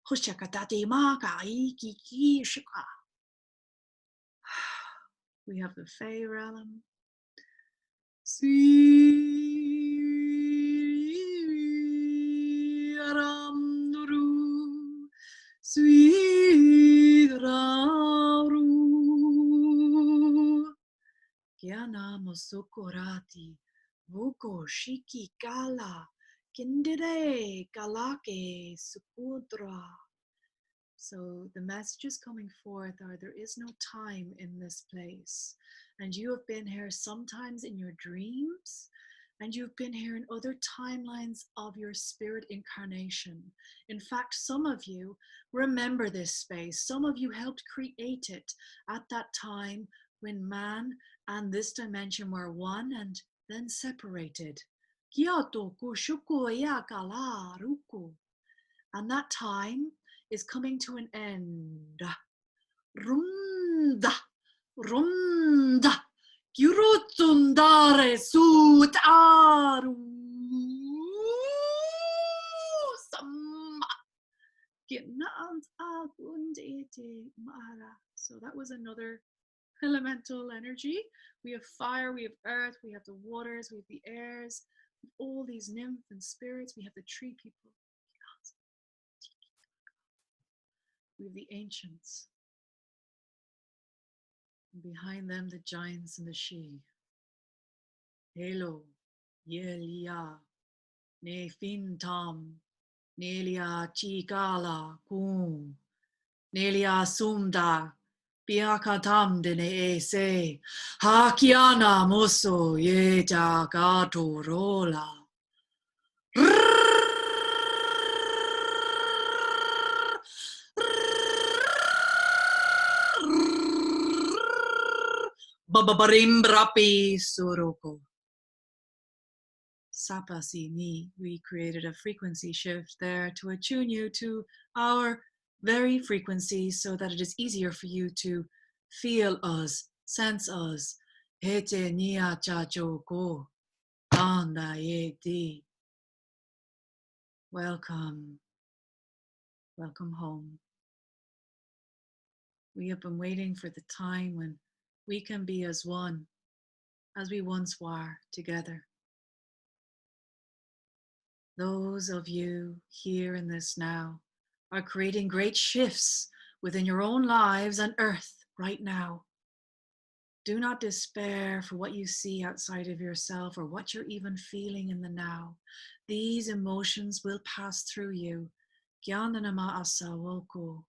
Hushakatati maka ikiki shaka. We have the Fey realm. Sweet Sweet Rauru Kiana Mosokorati Vuko Shiki Kala Kindire Kalake Sukudra. So the messages coming forth are there is no time in this place. And you have been here sometimes in your dreams, and you've been here in other timelines of your spirit incarnation. In fact, some of you remember this space. Some of you helped create it at that time when man and this dimension were one and then separated. And that time is coming to an end. Runda, runda, Gyurutundare sutaru. Samma. So that was another elemental energy. We have fire, we have earth, we have the waters, we have the airs, all these nymph and spirits, we have the tree people. We have the ancients. And behind them, the giants and the she. Helo, Yelia, Ne Fintam, Nelia Chikala, Kum, Nelia Sumda, Piakatam de ne se, Hakiana Moso, Ye Jagato Rola. Babarimbrapi Soroko. Sapasi ni, we created a frequency shift there to attune you to our very frequency so that it is easier for you to feel us, sense us. Hete nia chachoko, anda yeti. Welcome, welcome home. We have been waiting for the time when we can be as one, as we once were together. Those of you here in this now are creating great shifts within your own lives and earth right now. Do not despair for what you see outside of yourself or what you're even feeling in the now. These emotions will pass through you. Gyananama asawoko.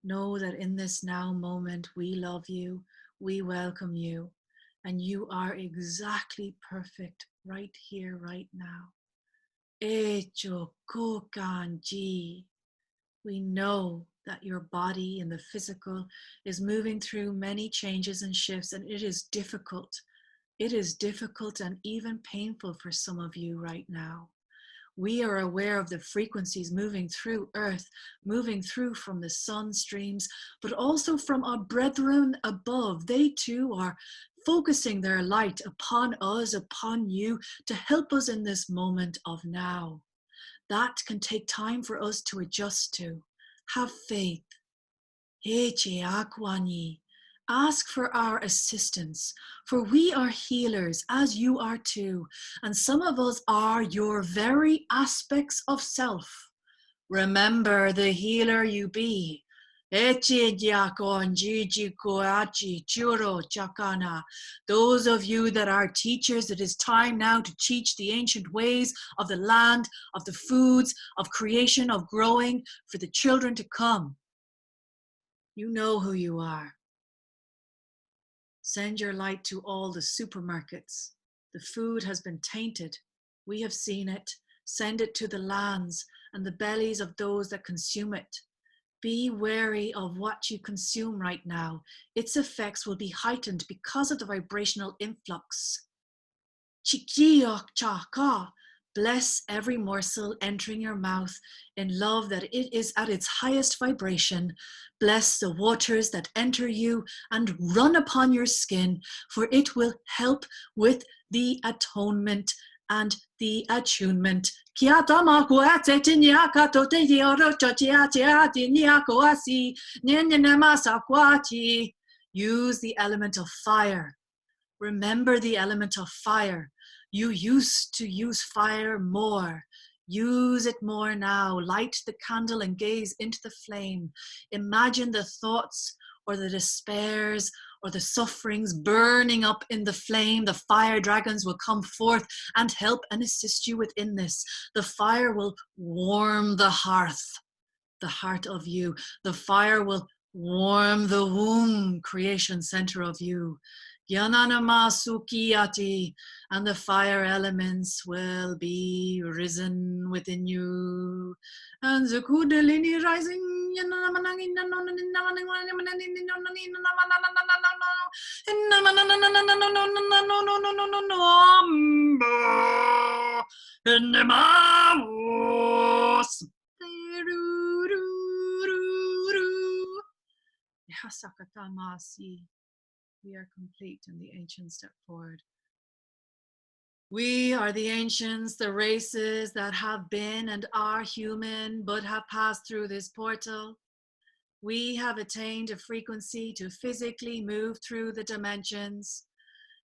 Know that in this now moment, we love you, we welcome you, and you are exactly perfect right here, right now. Echo kokanji. We know that your body in the physical is moving through many changes and shifts, and it is difficult. It is difficult and even painful for some of you right now. We are aware of the frequencies moving through Earth, moving through from the sun streams, but also from our brethren above. They too are focusing their light upon us, upon you, to help us in this moment of now. That can take time for us to adjust to. Have faith. Ask for our assistance, for we are healers, as you are too, and some of us are your very aspects of self. Remember the healer you be. Those of you that are teachers, it is time now to teach the ancient ways of the land, of the foods, of creation, of growing for the children to come. You know who you are. Send your light to all the supermarkets. The food has been tainted. We have seen it. Send it to the lands and the bellies of those that consume it. Be wary of what you consume right now. Its effects will be heightened because of the vibrational influx. Bless every morsel entering your mouth in love that it is at its highest vibration. Bless the waters that enter you and run upon your skin, for it will help with the atonement and the attunement. Use the element of fire. Remember the element of fire. You used to use fire more. Use it more now. Light the candle and gaze into the flame. Imagine the thoughts or the despairs or the sufferings burning up in the flame. The fire dragons will come forth and help and assist you within this. The fire will warm the hearth of you. The fire will warm the womb, creation center of you. Yananama Sukiyati, and the fire elements will be risen within you. And the Kundalini rising. We are complete, and the ancients step forward. We are the ancients, the races that have been and are human, but have passed through this portal. We have attained a frequency to physically move through the dimensions.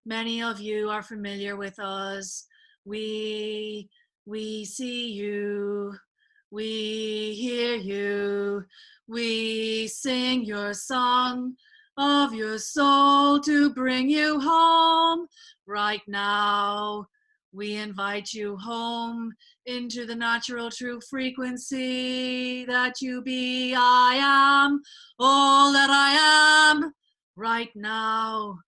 Many of you are familiar with us. We see you. We hear you. We sing your song of your soul to bring you home. Right now, we invite you home into the natural true frequency that you be. I am all that I am. Right now,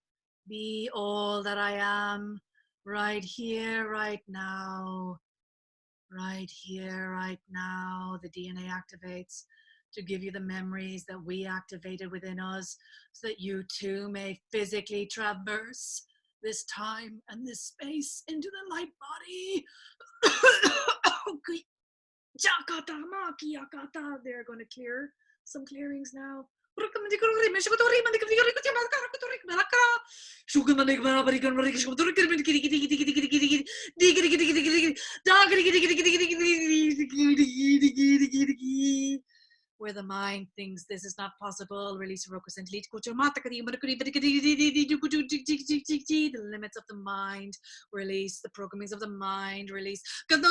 be all that I am. Right here, right now. Right here, right now. The DNA activates to give you the memories that we activated within us, so that you too may physically traverse this time and this space into the light body. They're going to clear some clearings now. Where the mind thinks this is not possible, release the limits of the mind, release the programmings of the mind, release. Open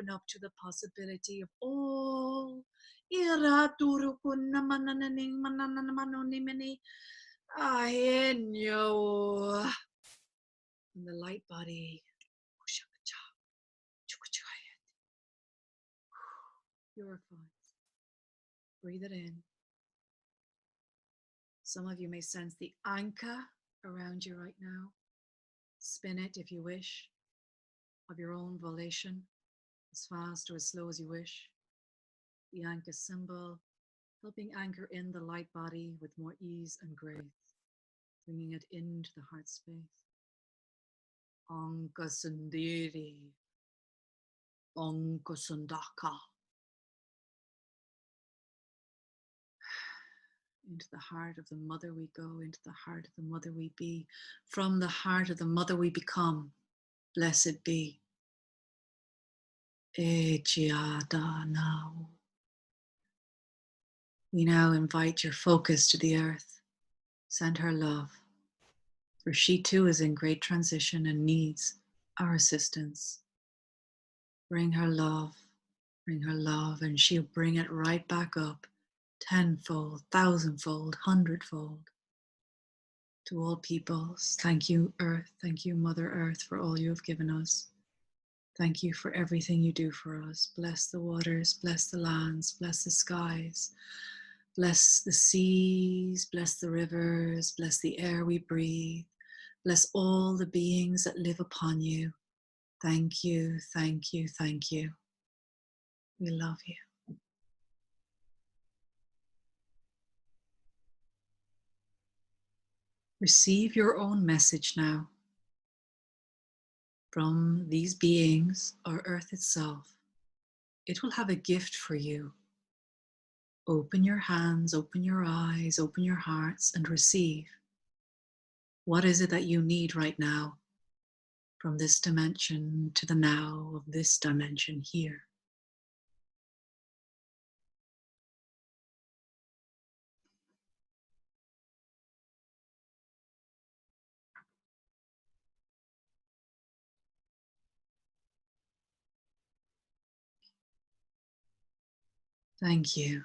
up to the possibility of all And the light body. Purifies. Breathe it in. Some of you may sense the anka around you right now. Spin it if you wish, of your own volition, as fast or as slow as you wish. The anka symbol, helping anchor in the light body with more ease and grace, bringing it into the heart space. Anka Sundiri, Anka Sundaka. Into the heart of the mother we go, into the heart of the mother we be. From the heart of the mother we become. Blessed be. Echiada now. We now invite your focus to the earth. Send her love. For she too is in great transition and needs our assistance. Bring her love, and she'll bring it right back up, tenfold, thousandfold, hundredfold. To all peoples, thank you, Earth, thank you, Mother Earth, for all you have given us. Thank you for everything you do for us. Bless the waters, bless the lands, bless the skies, bless the seas, bless the rivers, bless the air we breathe, bless all the beings that live upon you. Thank you, thank you, thank you. We love you. Receive your own message now from these beings or Earth itself. It will have a gift for you. Open your hands, open your eyes, open your hearts and receive. What is it that you need right now from this dimension to the now of this dimension here? Thank you.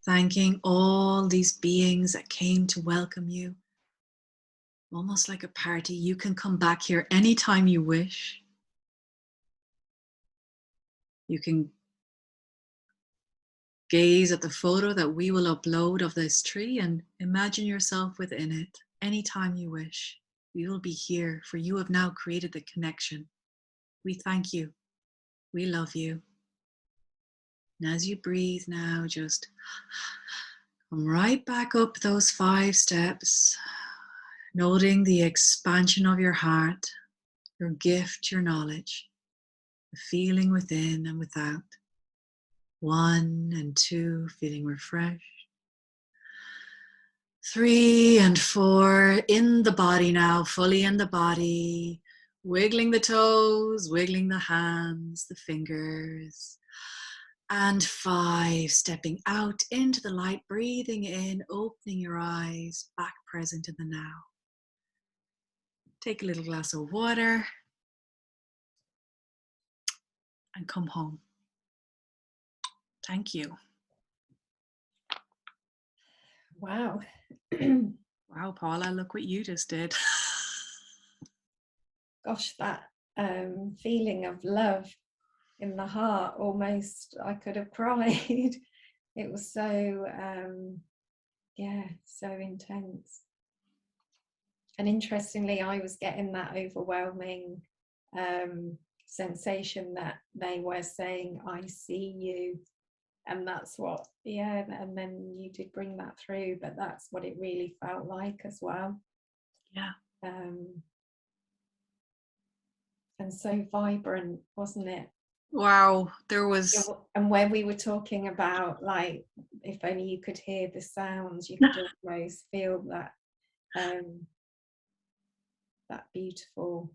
Thanking all these beings that came to welcome you. Almost like a party. You can come back here anytime you wish. You can gaze at the photo that we will upload of this tree and imagine yourself within it anytime you wish. We will be here, for you have now created the connection. We thank you. We love you. And as you breathe now, just come right back up those 5 steps, noting the expansion of your heart, your gift, your knowledge, the feeling within and without. 1 and 2, feeling refreshed. 3 and 4, in the body now, fully in the body, wiggling the toes, wiggling the hands, the fingers. And 5, stepping out into the light, breathing in, opening your eyes, back present in the now. Take a little glass of water and come home. Thank you. Wow. Wow, Paula, look what you just did. Gosh, that feeling of love in the heart, almost I could have cried. It was so so intense. And interestingly, I was getting that overwhelming sensation that they were saying, I see you. And that's what, and then you did bring that through, but that's what it really felt like as well. Yeah. And so vibrant, wasn't it? Wow, there was. And when we were talking about, like, if only you could hear the sounds, you could almost feel that that beautiful.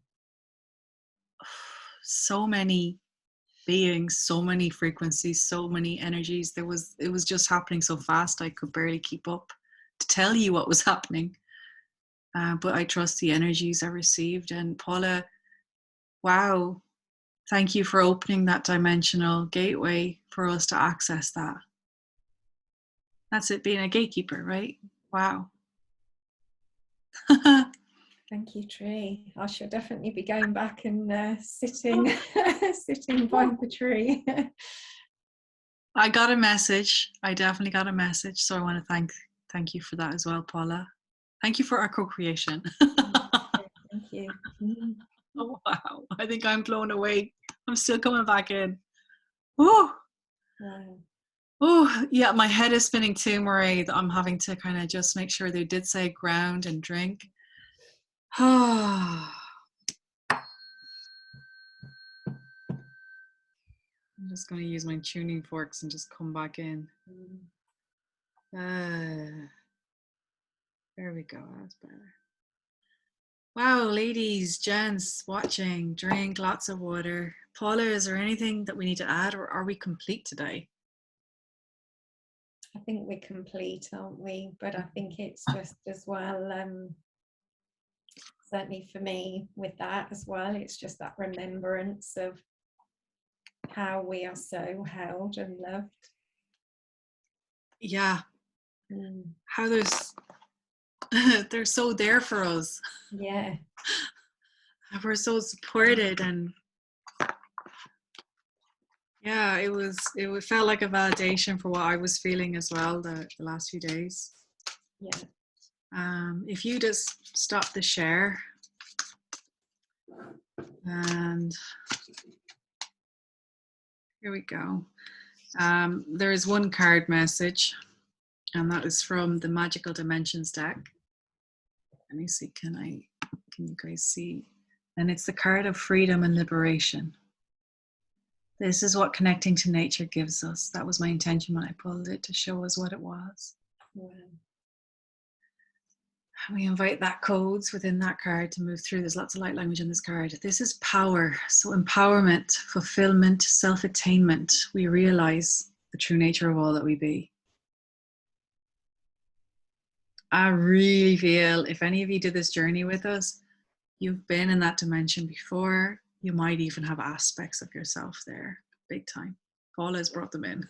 So many beings, so many frequencies, so many energies. It was just happening so fast I could barely keep up to tell you what was happening. But I trust the energies I received. And Paula, wow, Thank you for opening that dimensional gateway for us to access that. That's it, being a gatekeeper, right? Wow. Thank you, Tree. I shall definitely be going back and sitting sitting by the tree. I got a message. I definitely got a message. So I want to thank you for that as well, Paula. Thank you for our co-creation. Thank you. Oh, wow. I think I'm blown away. I'm still coming back in. Oh, Wow. oh, yeah. My head is spinning too, Marie. I'm having to kind of just make sure they did say ground and drink. I'm just going to use my tuning forks and just come back in. There we go. That's better. Wow, ladies, gents, watching, drink lots of water. Paula, is there anything that we need to add, or are we complete today? I think we're complete, aren't we? But I think it's just as well, certainly for me with that as well, it's just that remembrance of how we are so held and loved. Yeah. How they're so there for us. Yeah. We're so supported, and yeah, it felt like a validation for what I was feeling as well the last few days. Yeah. If you just stop the share, and here we go. There is one card message, and that is from the Magical Dimensions deck. Let me see, can you guys see? And it's the card of freedom and liberation. This is what connecting to nature gives us. That was my intention when I pulled it, to show us what it was. Wow. We invite that codes within that card to move through. There's lots of light language in this card. This is power. So empowerment, fulfillment, self-attainment. We realize the true nature of all that we be. I really feel if any of you did this journey with us, you've been in that dimension before. You might even have aspects of yourself there, big time. Paula has brought them in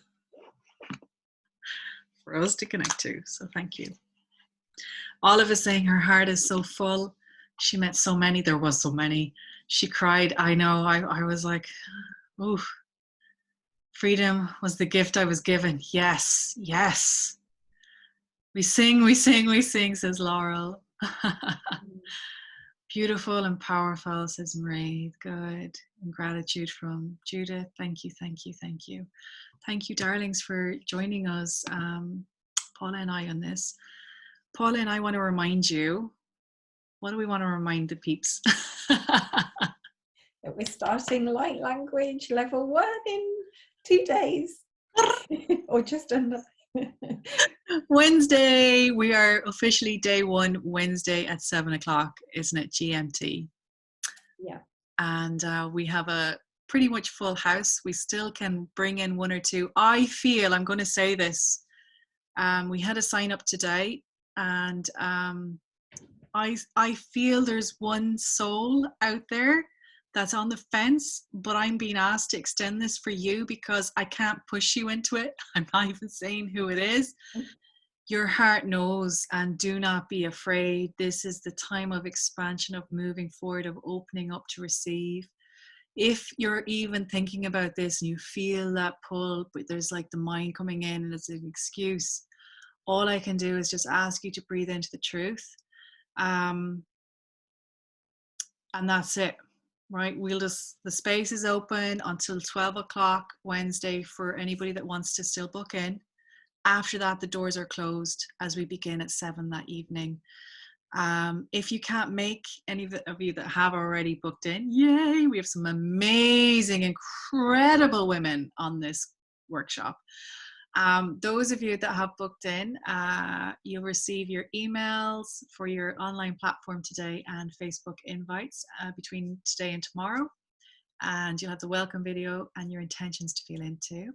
for us to connect to. So thank you. Olive is saying her heart is so full. She met so many. There was so many. She cried. I know. I was like, ooh. Freedom was the gift I was given. Yes, yes. We sing, we sing, we sing, says Laurel. Beautiful and powerful, says Marie. Good. And gratitude from Judith. Thank you, thank you, thank you. Thank you, darlings, for joining us, Paula and I, on this. Paula and I want to remind you, what do we want to remind the peeps? That we're starting light language level 1 in 2 days. Or just under. Wednesday, we are officially day 1, Wednesday at 7 o'clock, isn't it, GMT? Yeah. And we have a pretty much full house. We still can bring in 1 or 2. I feel, I'm going to say this, we had a sign up today, and I feel there's one soul out there that's on the fence, but I'm being asked to extend this for you because I can't push you into it. I'm not even saying who it is. Your heart knows, and do not be afraid. This is the time of expansion, of moving forward, of opening up to receive. If you're even thinking about this and you feel that pull, but there's like the mind coming in and it's an excuse, all I can do is just ask you to breathe into the truth. And that's it, right? The space is open until 12 o'clock Wednesday for anybody that wants to still book in. After that, the doors are closed as we begin at 7 that evening. If you can't make, any of you that have already booked in, yay, we have some amazing, incredible women on this workshop. Those of you that have booked in, you'll receive your emails for your online platform today and Facebook invites between today and tomorrow. And you'll have the welcome video and your intentions to feel into.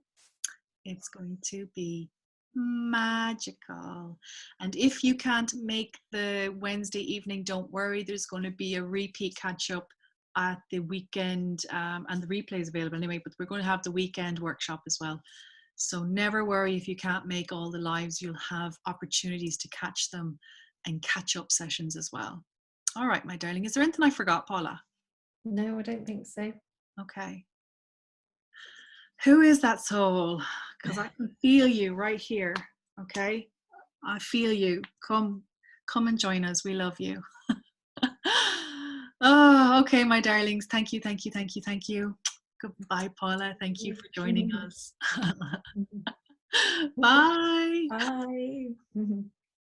It's going to be magical. And if you can't make the Wednesday evening, don't worry, there's going to be a repeat catch up at the weekend, and the replay is available anyway, but we're going to have the weekend workshop as well. So never worry if you can't make all the lives, you'll have opportunities to catch them and catch up sessions as well. All right, my darling, is there anything I forgot, Paula? No, I don't think so. Okay. Who is that soul? Because I can feel you right here. Okay, I feel you. Come and join us. We love you. Oh, okay, my darlings. Thank you. Goodbye, Paula. Thank you for joining us. Bye. Bye.